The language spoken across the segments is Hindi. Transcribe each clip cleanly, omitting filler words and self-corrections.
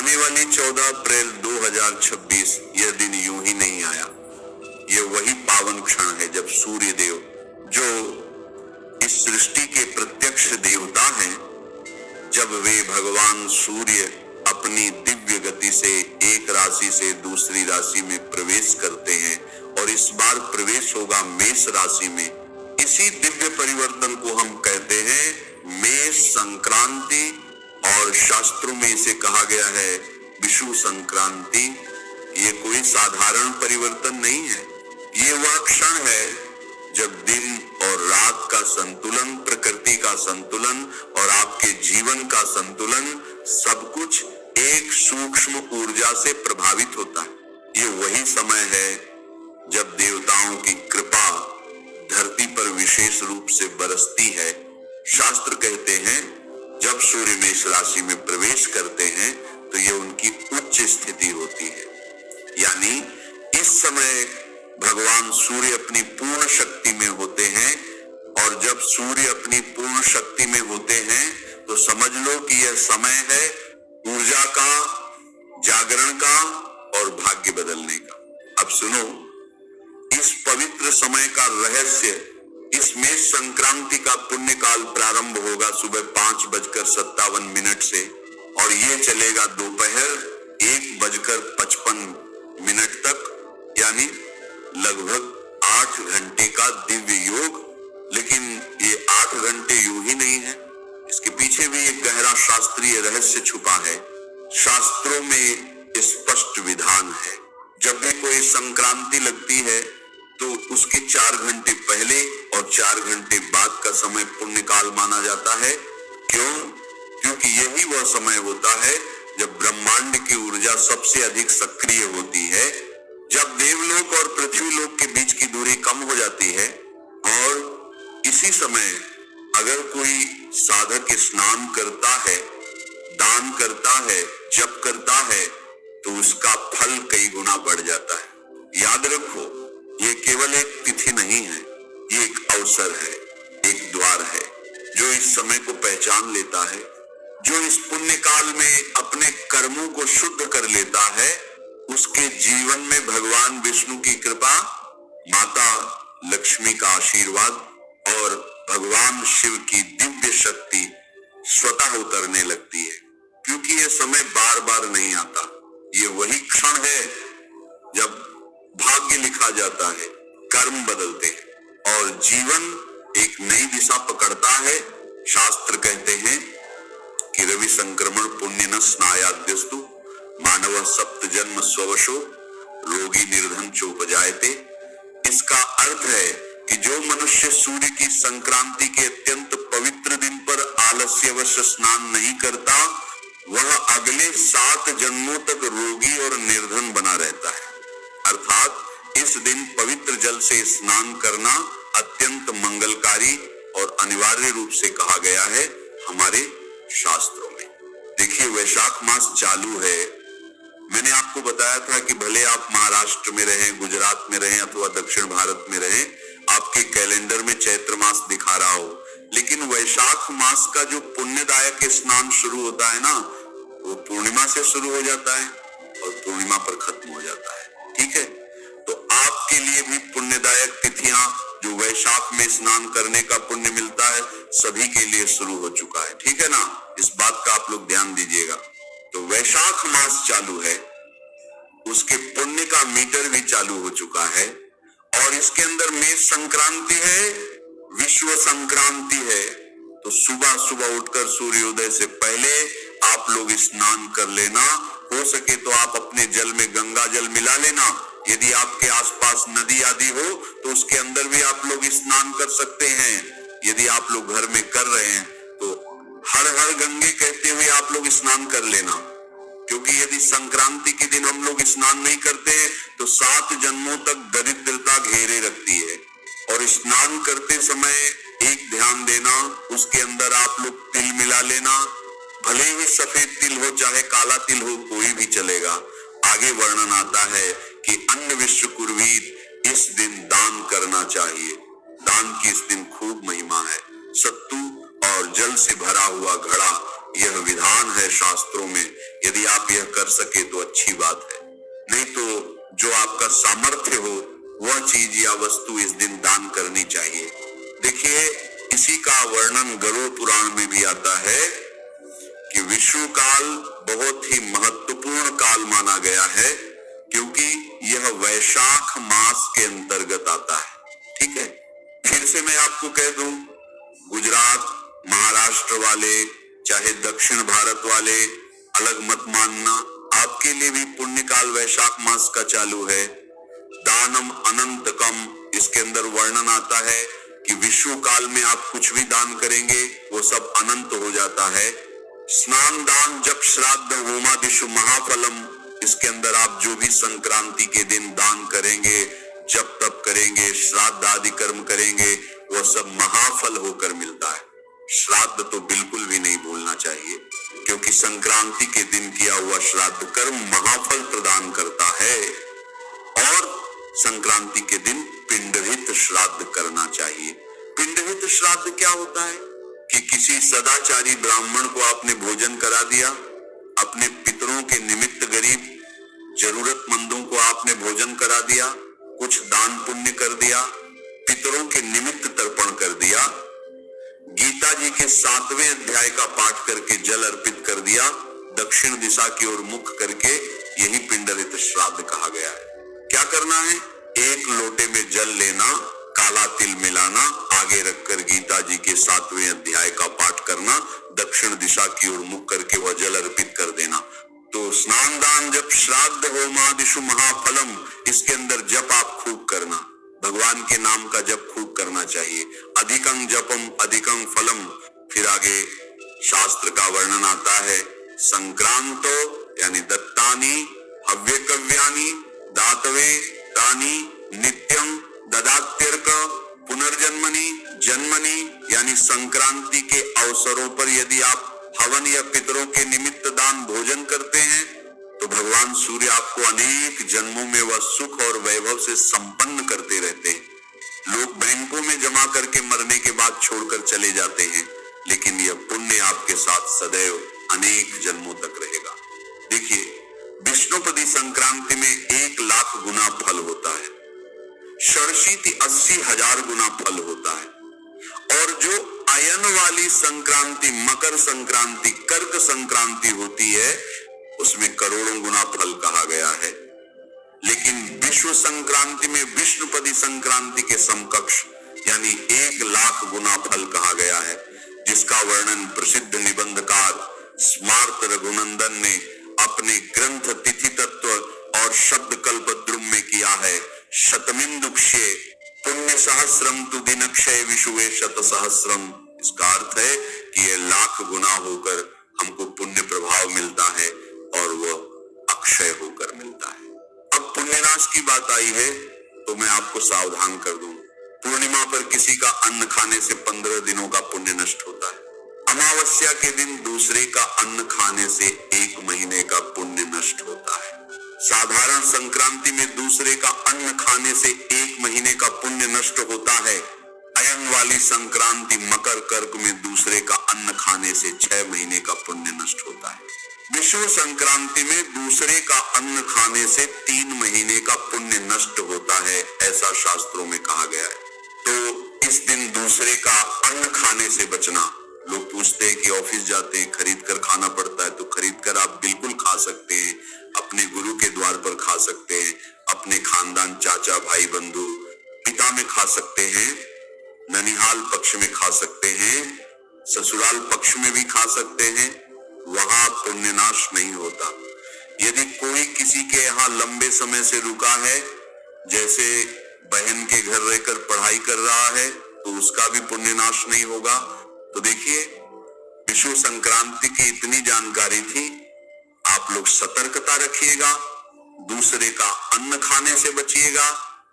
आने वाली 14 अप्रैल 2026 यह दिन यूं ही नहीं आया। यह वही पावन क्षण है जब सूर्य देव, जो इस सृष्टि के प्रत्यक्ष देवता हैं, जब वे भगवान सूर्य अपनी दिव्य गति से एक राशि से दूसरी राशि में प्रवेश करते हैं और इस बार प्रवेश होगा मेष राशि में। इसी दिव्य परिवर्तन को हम कहते हैं मेष संक्रांति, और शास्त्रों में इसे कहा गया है विषु संक्रांति। ये कोई साधारण परिवर्तन नहीं है। ये वह क्षण है जब दिन और रात का संतुलन, प्रकृति का संतुलन और आपके जीवन का संतुलन, सब कुछ एक सूक्ष्म ऊर्जा से प्रभावित होता है। ये वही समय है जब देवताओं की कृपा धरती पर विशेष रूप से बरसती है। शास्त्र कहते हैं जब सूर्य मेष राशि में प्रवेश करते हैं तो यह उनकी उच्च स्थिति होती है, यानी इस समय भगवान सूर्य अपनी पूर्ण शक्ति में होते हैं। और जब सूर्य अपनी पूर्ण शक्ति में होते हैं तो समझ लो कि यह समय है ऊर्जा का, जागरण का और भाग्य बदलने का। अब सुनो, इस पवित्र समय का रहस्य, इस मेष संक्रांति का पुण्य काल प्रारंभ होगा सुबह 5:57 से और ये चलेगा दोपहर 1:55 तक, यानी लगभग 8 घंटे का दिव्य योग। लेकिन ये 8 घंटे यूं ही नहीं है, इसके पीछे भी एक गहरा शास्त्रीय रहस्य छुपा है। शास्त्रों में स्पष्ट विधान है, जब भी कोई संक्रांति लगती है तो उसके 4 घंटे पहले और 4 घंटे बाद का समय पुण्य काल माना जाता है। क्यों? क्योंकि यही वह समय होता है जब ब्रह्मांड की ऊर्जा सबसे अधिक सक्रिय होती है, जब देवलोक और पृथ्वीलोक के बीच की दूरी कम हो जाती है। और इसी समय अगर कोई साधक स्नान करता है, दान करता है, जप करता है तो उसका फल कई गुना बढ़ जाता है। याद रखो, ये केवल एक तिथि नहीं है, ये एक अवसर है, एक द्वार है। जो इस समय को पहचान लेता है, जो इस पुण्य काल में अपने कर्मों को शुद्ध कर लेता है, उसके जीवन में भगवान विष्णु की कृपा, माता लक्ष्मी का आशीर्वाद और भगवान शिव की दिव्य शक्ति स्वतः उतरने लगती है। क्योंकि यह समय बार बार नहीं आता। ये वही क्षण है जब भाग्य लिखा जाता है, कर्म बदलते हैं और जीवन एक नई दिशा पकड़ता है। शास्त्र कहते हैं कि रवि संक्रमण पुण्य न स्नायाद्यस्तु मानव सप्त जन्म स्ववशो रोगी निर्धन चोपजायते। इसका अर्थ है कि जो मनुष्य सूर्य की संक्रांति के अत्यंत पवित्र दिन पर आलस्यवश स्नान नहीं करता, वह अगले 7 जन्मों तक रोगी और निर्धन बना रहता है। अर्थात इस दिन पवित्र जल से स्नान करना अत्यंत मंगलकारी और अनिवार्य रूप से कहा गया है हमारे शास्त्रों में। देखिए, वैशाख मास चालू है। मैंने आपको बताया था कि भले आप महाराष्ट्र में रहें, गुजरात में रहें अथवा दक्षिण भारत में रहें, आपके कैलेंडर में चैत्र मास दिखा रहा हो, लेकिन वैशाख मास का जो पुण्यदायक स्नान शुरू होता है ना, वो पूर्णिमा से शुरू हो जाता है और पूर्णिमा पर खत्म हो जाता है। ठीक है, तो आपके लिए भी पुण्यदायक तिथियां जो वैशाख में स्नान करने का पुण्य मिलता है, सभी के लिए शुरू हो चुका है। ठीक है ना, इस बात का आप लोग ध्यान दीजिएगा। तो वैशाख मास चालू है, उसके पुण्य का मीटर भी चालू हो चुका है और इसके अंदर मेष संक्रांति है, विश्व संक्रांति है। तो सुबह सुबह उठकर सूर्योदय से पहले आप लोग स्नान कर लेना। हो सके तो आप अपने जल में गंगा जल मिला लेना। यदि आपके आसपास नदी आदि हो तो उसके अंदर भी आप लोग स्नान कर सकते हैं। यदि आप लोग घर में कर रहे हैं तो हर हर गंगे कहते हुए आप लोग स्नान कर लेना, क्योंकि यदि संक्रांति के दिन हम लोग स्नान नहीं करते तो 7 जन्मों तक दरिद्रता घेरे रखती है। और स्नान करते समय एक ध्यान देना, उसके अंदर आप लोग तिल मिला लेना। भले ही सफेद तिल हो चाहे काला तिल हो, कोई भी चलेगा। आगे वर्णन आता है कि अन्न विश्व कुर्वीत, इस दिन दान करना चाहिए। दान की इस दिन खूब महिमा है। सत्तू और जल से भरा हुआ घड़ा यह विधान है शास्त्रों में। यदि आप यह कर सके तो अच्छी बात है, नहीं तो जो आपका सामर्थ्य हो वह चीज या वस्तु इस दिन दान करनी चाहिए। देखिए, इसी का वर्णन गरुड़ पुराण में भी आता है कि विषु काल बहुत ही महत्वपूर्ण काल माना गया है, क्योंकि यह वैशाख मास के अंतर्गत आता है। ठीक है, फिर से मैं आपको कह दूं, गुजरात, महाराष्ट्र वाले, चाहे दक्षिण भारत वाले, अलग मत मानना, आपके लिए भी पुण्य काल वैशाख मास का चालू है। दानम अनंतकम, इसके अंदर वर्णन आता है कि विषु काल में आप कुछ भी दान करेंगे वो सब अनंत हो जाता है। स्नान दान जप श्राद्ध होमादिषु महाफलम, इसके अंदर आप जो भी संक्रांति के दिन दान करेंगे, जप तप करेंगे, श्राद्ध आदि कर्म करेंगे, वह सब महाफल होकर मिलता है। श्राद्ध तो बिल्कुल भी नहीं भूलना चाहिए, क्योंकि संक्रांति के दिन किया हुआ श्राद्ध कर्म महाफल प्रदान करता है। और संक्रांति के दिन पिंडहित श्राद्ध करना चाहिए। पिंडहित श्राद्ध क्या होता है कि किसी सदाचारी ब्राह्मण को आपने भोजन करा दिया, अपने पितरों के निमित्त गरीब जरूरतमंदों को आपने भोजन करा दिया, कुछ दान पुण्य कर दिया, पितरों के निमित्त तर्पण कर दिया, गीता जी के 7वें अध्याय का पाठ करके जल अर्पित कर दिया, दक्षिण दिशा की ओर मुख करके, यही पिंडहित श्राद्ध कहा गया है। क्या करना है? एक लोटे में जल लेना, काला तिल मिलाना, आगे रखकर गीता जी के 7वें अध्याय का पाठ करना, दक्षिण दिशा की ओर मुख करके वह जल अर्पित कर देना। तो स्नान दान जप श्राद्ध होमादिषु महाफलम, इसके अंदर जप आप खूब करना, भगवान के नाम का जप खूब करना चाहिए। अधिकं जपम अधिकं फलम, फिर आगे शास्त्र का वर्णन आता है, संक्रांतो यानी दत्तानी हव्यकव्यानि दातवे तानि नित्यं ददात्यर्क पुनर्जन्मनि जन्मनि, यानी संक्रांति के अवसरों पर यदि आप हवन या पितरों के निमित्त दान भोजन करते हैं तो भगवान सूर्य आपको अनेक जन्मों में वह सुख और वैभव से संपन्न करते रहते हैं। लोग बैंकों में जमा करके मरने के बाद छोड़कर चले जाते हैं, लेकिन यह पुण्य आपके साथ सदैव अनेक जन्मों तक रहेगा। देखिए, विष्णुपदी संक्रांति में 1 लाख गुना फल होता है, 80,000 गुना फल होता है। और जो अयन वाली संक्रांति, मकर संक्रांति, कर्क संक्रांति होती है, उसमें करोड़ों गुना फल कहा गया है। लेकिन विश्व संक्रांति में विष्णुपदी संक्रांति के समकक्ष यानी 1 लाख गुना फल कहा गया है, जिसका वर्णन प्रसिद्ध निबंधकार स्मार्त रघुनंदन ने अपने ग्रंथ तिथि तत्व और शब्द कल्पद्रुम में किया है। शतमिंदुक्षे पुण्य सहस्रम तु दिनक्षय विषुवे शत सहस्रम, इसका अर्थ है कि ये लाख गुना होकर हमको पुण्य प्रभाव मिलता है और वह अक्षय होकर मिलता है। अब पुण्यनाश की बात आई है तो मैं आपको सावधान कर दूं, पूर्णिमा पर किसी का अन्न खाने से 15 दिनों का पुण्य नष्ट होता है। अमावस्या के दिन दूसरे का अन्न खाने से 1 महीने का पुण्य नष्ट होता है। साधारण संक्रांति में दूसरे का अन्न खाने से 1 महीने का पुण्य नष्ट होता है। अयन वाली संक्रांति मकर कर्क में दूसरे का अन्न खाने से 6 महीने का पुण्य नष्ट होता है। विषु संक्रांति में दूसरे का अन्न खाने से 3 महीने का पुण्य नष्ट होता है, ऐसा शास्त्रों में कहा गया है। तो इस दिन दूसरे का अन्न खाने से बचना। लोग पूछते हैं कि ऑफिस जाते हैं, खरीद कर खाना पड़ता है, तो खरीद कर आप बिल्कुल खा सकते हैं, अपने गुरु के द्वार पर खा सकते हैं, अपने खानदान चाचा भाई बंधु पिता में खा सकते हैं, ननिहाल पक्ष में खा सकते हैं, ससुराल पक्ष में भी खा सकते हैं, वहां पुण्यनाश नहीं होता। यदि कोई किसी के यहाँ लंबे समय से रुका है, जैसे बहन के घर रहकर पढ़ाई कर रहा है, तो उसका भी पुण्यनाश नहीं होगा। तो देखिए, विषु संक्रांति की इतनी जानकारी थी, आप लोग सतर्कता रखिएगा, दूसरे का अन्न खाने से बचिएगा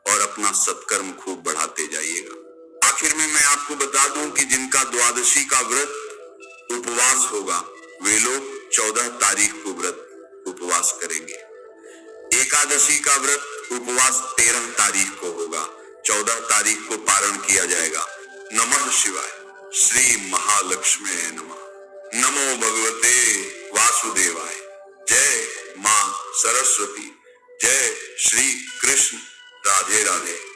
और अपना सत्कर्म खूब बढ़ाते जाइएगा। आखिर में मैं आपको बता दूं कि जिनका द्वादशी का व्रत उपवास होगा, वे लोग 14 तारीख को व्रत उपवास करेंगे। एकादशी का व्रत उपवास 13 तारीख को होगा, 14 तारीख को पारण किया जाएगा। नमः शिवाय। श्री महालक्ष्मी नमः। नमो भगवते वासुदेवाय। जय मां सरस्वती। जय श्री कृष्ण। राधे राधे।